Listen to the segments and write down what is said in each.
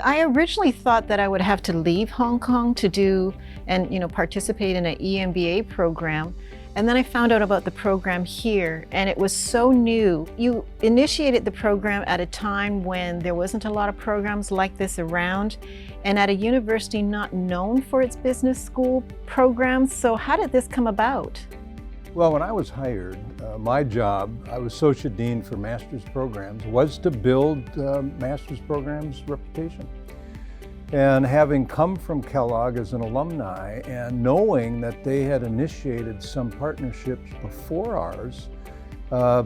I originally thought that I would have to leave Hong Kong to do and participate in an EMBA program. And then I found out about the program here, and it was so new. You initiated the program at a time when there wasn't a lot of programs like this around, and at a university not known for its business school programs. So how did this come about? Well, when I was hired, my job, I was Associate Dean for Master's Programs, was to build Master's Programs reputation. And having come from Kellogg as an alumni and knowing that they had initiated some partnerships before ours,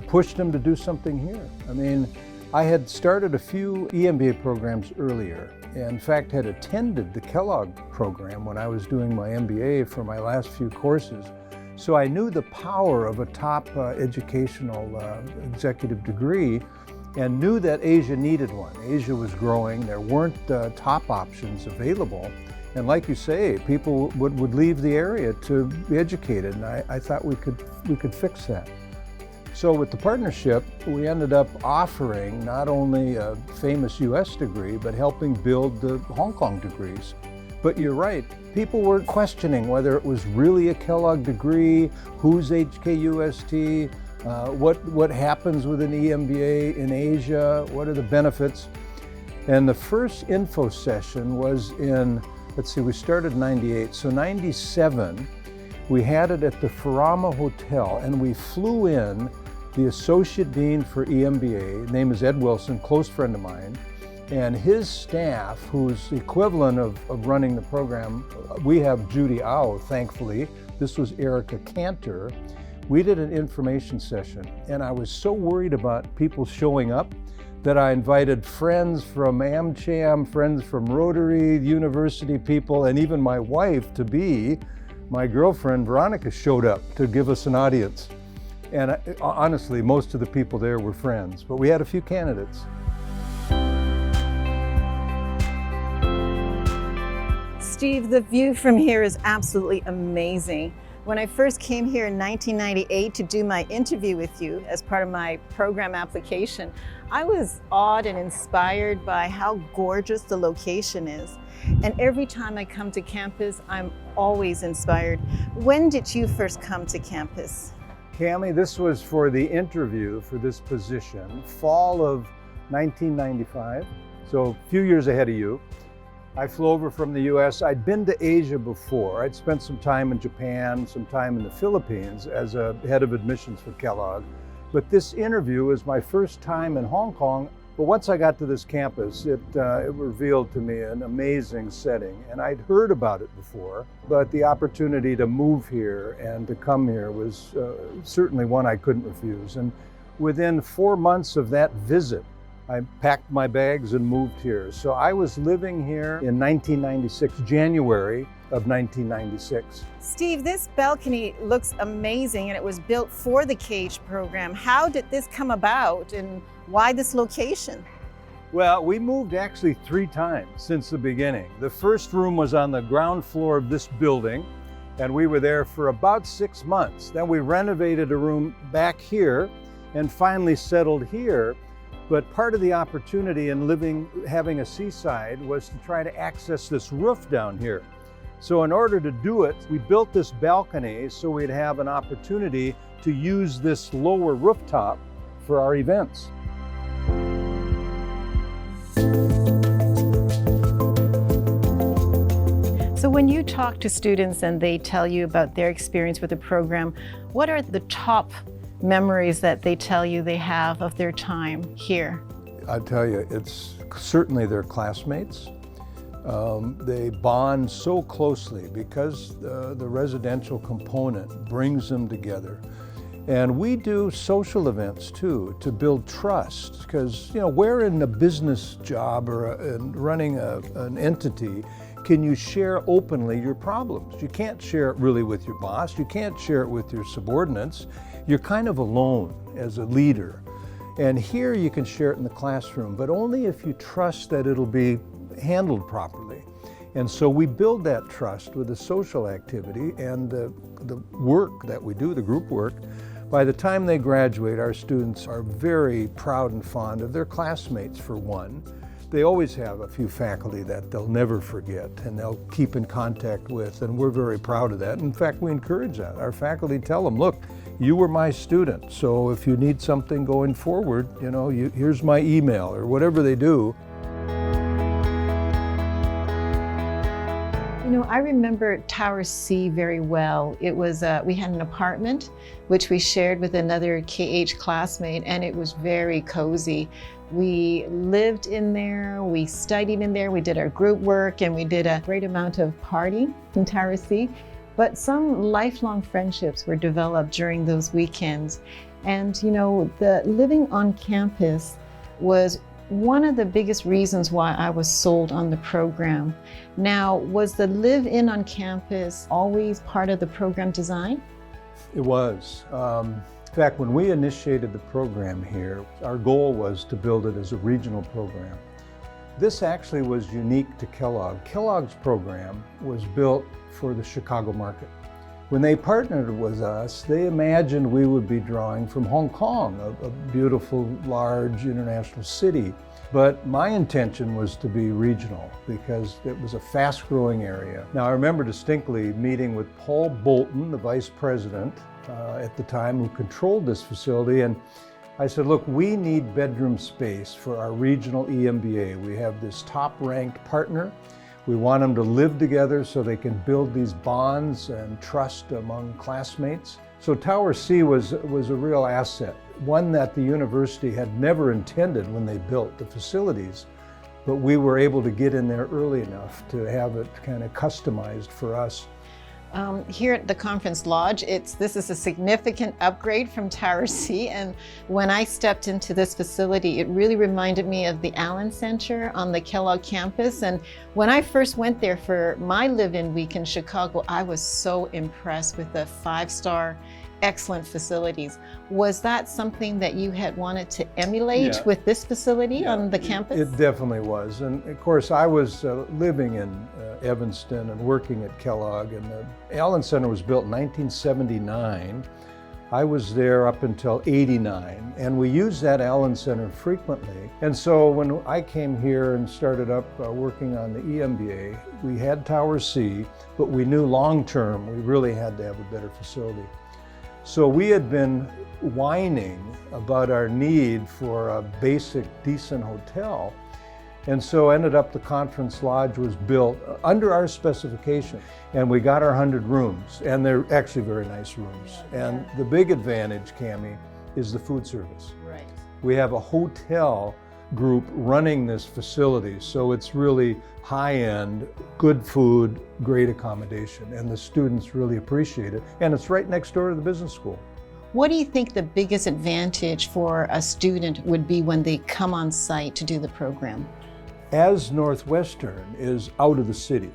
pushed them to do something here. I mean, I had started a few EMBA programs earlier. In fact, had attended the Kellogg program when I was doing my MBA for my last few courses. So I knew the power of a top educational executive degree and knew that Asia needed one. Asia was growing, there weren't top options available. And like you say, people would leave the area to be educated, and I thought we could fix that. So with the partnership, we ended up offering not only a famous US degree, but helping build the Hong Kong degrees. But you're right, people were questioning whether it was really a Kellogg degree, who's HKUST, what happens with an EMBA in Asia, what are the benefits? And the first info session was in, we started in 98, so 97, we had it at the Furama Hotel, and we flew in the Associate Dean for EMBA, his name is Ed Wilson, close friend of mine, and his staff, who's the equivalent of running the program. We have Judy Au, thankfully. This was Erica Cantor. We did an information session, and I was so worried about people showing up that I invited friends from AmCham, friends from Rotary, university people, and even my wife to be. My girlfriend, Veronica, showed up to give us an audience. And honestly, most of the people there were friends, but we had a few candidates. Steve, the view from here is absolutely amazing. When I first came here in 1998 to do my interview with you as part of my program application, I was awed and inspired by how gorgeous the location is. And every time I come to campus, I'm always inspired. When did you first come to campus? Cami, this was for the interview for this position, fall of 1995, so a few years ahead of you. I flew over from the US. I'd been to Asia before. I'd spent some time in Japan, some time in the Philippines as a head of admissions for Kellogg. But this interview was my first time in Hong Kong. But once I got to this campus, it revealed to me an amazing setting. And I'd heard about it before, but the opportunity to move here and to come here was certainly one I couldn't refuse. And within 4 months of that visit, I packed my bags and moved here. So I was living here in 1996, January of 1996. Steve, this balcony looks amazing, and it was built for the CAGE program. How did this come about, and why this location? Well, we moved actually 3 times since the beginning. The first room was on the ground floor of this building, and we were there for about 6 months. Then we renovated a room back here and finally settled here. But part of the opportunity in having a seaside was to try to access this roof down here. So in order to do it, we built this balcony so we'd have an opportunity to use this lower rooftop for our events. So when you talk to students and they tell you about their experience with the program, what are the top memories that they tell you they have of their time here? I tell you, it's certainly their classmates. They bond so closely because the residential component brings them together. And we do social events too to build trust, because where in a business job or in running an entity can you share openly your problems? You can't share it really with your boss. You can't share it with your subordinates. You're kind of alone as a leader. And here you can share it in the classroom, but only if you trust that it'll be handled properly. And so we build that trust with the social activity and the work that we do, the group work. By the time they graduate, our students are very proud and fond of their classmates, for one. They always have a few faculty that they'll never forget and they'll keep in contact with, and we're very proud of that. In fact, we encourage that. Our faculty tell them, look, you were my student, so if you need something going forward, here's my email, or whatever they do. I remember Tower C very well. It was, we had an apartment which we shared with another KH classmate, and it was very cozy. We lived in there, we studied in there, we did our group work, and we did a great amount of partying in Tower C. But some lifelong friendships were developed during those weekends. And the living on campus was one of the biggest reasons why I was sold on the program. Now, was the live-in on campus always part of the program design? It was. In fact, when we initiated the program here, our goal was to build it as a regional program. This actually was unique to Kellogg. Kellogg's program was built for the Chicago market. When they partnered with us, they imagined we would be drawing from Hong Kong, a beautiful, large international city. But my intention was to be regional because it was a fast-growing area. Now, I remember distinctly meeting with Paul Bolton, the vice president at the time, who controlled this facility, and I said, look, we need bedroom space for our regional EMBA. We have this top-ranked partner. We want them to live together so they can build these bonds and trust among classmates. So Tower C was a real asset, one that the university had never intended when they built the facilities, but we were able to get in there early enough to have it kind of customized for us. Here at the Conference Lodge, this is a significant upgrade from Tower C, and when I stepped into this facility, it really reminded me of the Allen Center on the Kellogg campus. And when I first went there for my live-in week in Chicago, I was so impressed with the 5-star excellent facilities. Was that something that you had wanted to emulate with this facility on the campus? It definitely was. And of course, I was living in Evanston and working at Kellogg, and the Allen Center was built in 1979. I was there up until '89, and we used that Allen Center frequently. And so when I came here and started up working on the EMBA, we had Tower C, but we knew long-term we really had to have a better facility. So we had been whining about our need for a basic, decent hotel. And so ended up the Conference Lodge was built under our specification. And we got our 100 rooms, and they're actually very nice rooms. And the big advantage, Cammie, is the food service. Right. We have a hotel group running this facility, so it's really high-end, good food, great accommodation, and the students really appreciate it. And it's right next door to the business school. What do you think the biggest advantage for a student would be when they come on site to do the program? As Northwestern is out of the city,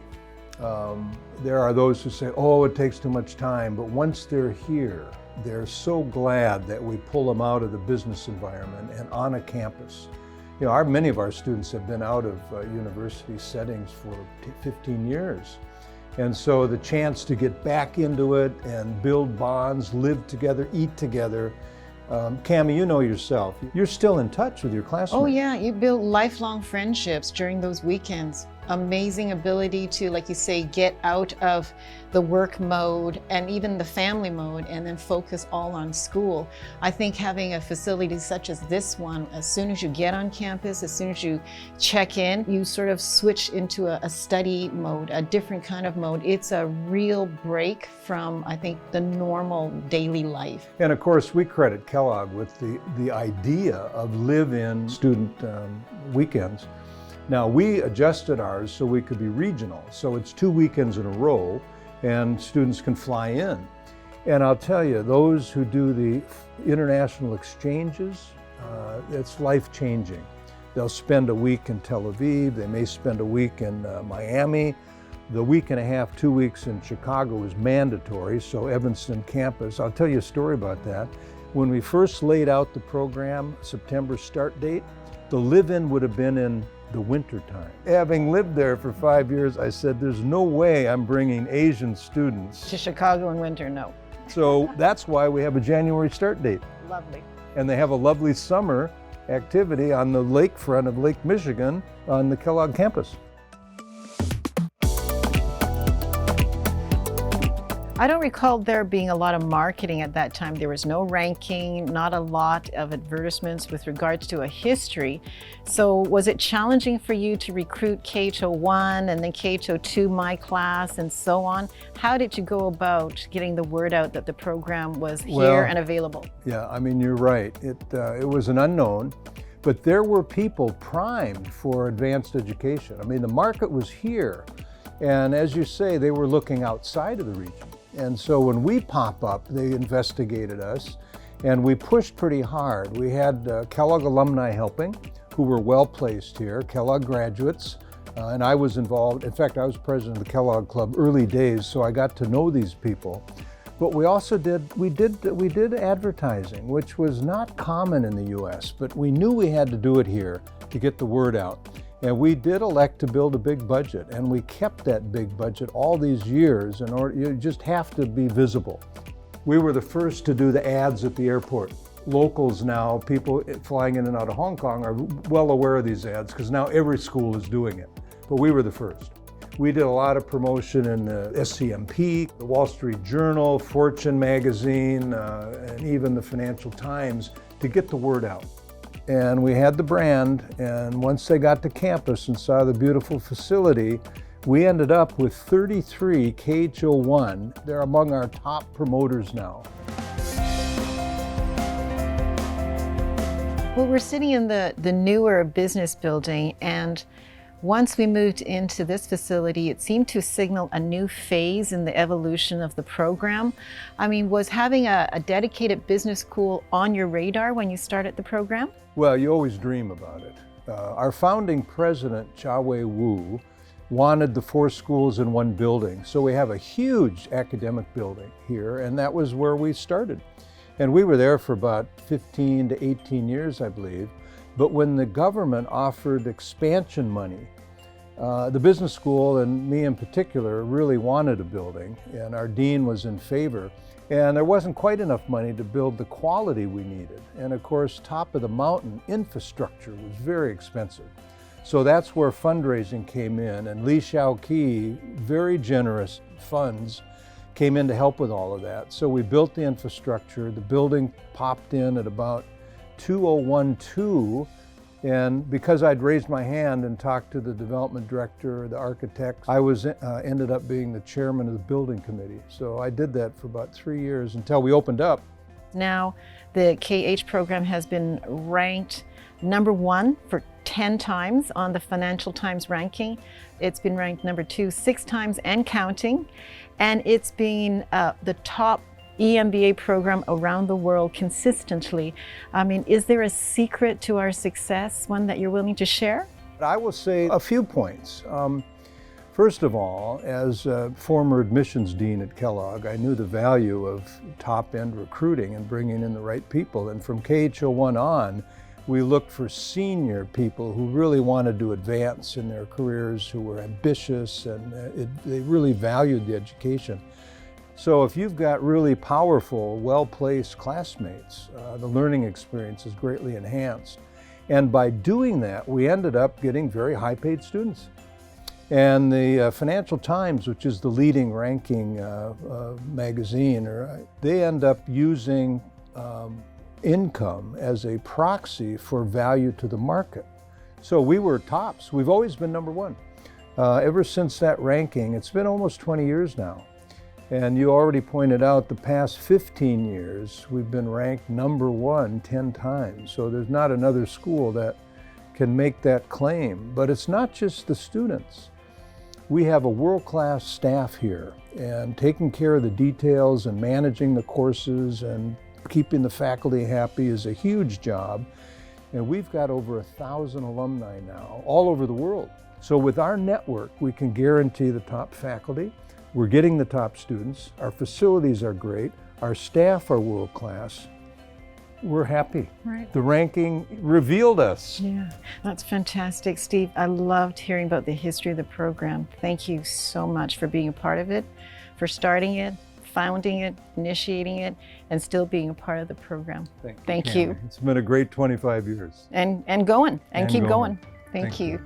there are those who say, oh, it takes too much time, but once they're here, they're so glad that we pull them out of the business environment and on a campus. Many of our students have been out of university settings for 15 years. And so the chance to get back into it and build bonds, live together, eat together. Cammie, you know yourself, you're still in touch with your classmates. Oh yeah, you build lifelong friendships during those weekends. Amazing ability to, like you say, get out of the work mode and even the family mode and then focus all on school. I think having a facility such as this one, as soon as you get on campus, as soon as you check in, you sort of switch into a study mode, a different kind of mode. It's a real break from, I think, the normal daily life. And of course, we credit Kellogg with the idea of live-in student weekends. Now, we adjusted ours so we could be regional. So it's 2 weekends in a row and students can fly in. And I'll tell you, those who do the international exchanges, it's life-changing. They'll spend a week in Tel Aviv, they may spend a week in Miami. The week and a half, 2 weeks in Chicago is mandatory, so Evanston campus. I'll tell you a story about that. When we first laid out the program, September start date, the live-in would have been in the winter time. Having lived there for 5 years, I said, there's no way I'm bringing Asian students To Chicago in winter, no. So that's why we have a January start date. Lovely. And they have a lovely summer activity on the lakefront of Lake Michigan on the Kellogg campus. I don't recall there being a lot of marketing at that time. There was no ranking, not a lot of advertisements with regards to a history. So was it challenging for you to recruit KHO1 and then KHO2, my class, and so on? How did you go about getting the word out that the program was here and available? Yeah, I mean, you're right. It was an unknown, but there were people primed for advanced education. I mean, the market was here. And as you say, they were looking outside of the region. And so when we pop up, they investigated us and we pushed pretty hard. We had Kellogg alumni helping, who were well placed here, Kellogg graduates, and I was involved. In fact, I was president of the Kellogg Club early days, so I got to know these people. But we also did advertising, which was not common in the US, but we knew we had to do it here to get the word out. And we did elect to build a big budget, and we kept that big budget all these years in order. You just have to be visible. We were the first to do the ads at the airport. Locals now, people flying in and out of Hong Kong, are well aware of these ads because now every school is doing it. But we were the first. We did a lot of promotion in the SCMP, the Wall Street Journal, Fortune magazine, and even the Financial Times to get the word out. And we had the brand, and once they got to campus and saw the beautiful facility, we ended up with 33 KHO1. They're among our top promoters now. Well, we're sitting in the newer business building, and once we moved into this facility, it seemed to signal a new phase in the evolution of the program. I mean, was having a dedicated business school on your radar when you started the program? Well, you always dream about it. Our founding president, Chia-Wei Wu, wanted the 4 schools in one building. So we have a huge academic building here, and that was where we started. And we were there for about 15 to 18 years, I believe. But when the government offered expansion money, the business school, and me in particular, really wanted a building, and our dean was in favor. And there wasn't quite enough money to build the quality we needed. And of course, top of the mountain infrastructure was very expensive. So that's where fundraising came in, and Li Shaoqi, very generous funds, came in to help with all of that. So we built the infrastructure. The building popped in at about 2012, and because I'd raised my hand and talked to the development director, the architect, I ended up being the chairman of the building committee. So I did that for about 3 years until we opened up. Now the KH program has been ranked number 1 for 10 times on the Financial Times ranking. It's been ranked number 2 6 times and counting, and it's been the top EMBA program around the world consistently. I mean, is there a secret to our success, one that you're willing to share? I will say a few points. First of all, as a former admissions dean at Kellogg, I knew the value of top-end recruiting and bringing in the right people. And from KHO1 on, we looked for senior people who really wanted to advance in their careers, who were ambitious, and they really valued the education. So if you've got really powerful, well-placed classmates, the learning experience is greatly enhanced. And by doing that, we ended up getting very high-paid students. And the Financial Times, which is the leading ranking magazine, they end up using income as a proxy for value to the market. So we were tops. We've always been number 1. Ever since that ranking, it's been almost 20 years now. And you already pointed out the past 15 years, we've been ranked number 1 10 times. So there's not another school that can make that claim. But it's not just the students. We have a world-class staff here, and taking care of the details and managing the courses and keeping the faculty happy is a huge job. And we've got over 1,000 alumni now, all over the world. So with our network, we can guarantee the top faculty. We're getting the top students. Our facilities are great. Our staff are world-class. We're happy. Right. The ranking revealed us. Yeah, that's fantastic. Steve, I loved hearing about the history of the program. Thank you so much for being a part of it, for starting it, founding it, initiating it, and still being a part of the program. Thank you. It's been a great 25 years. And going, and keep going. Thank you.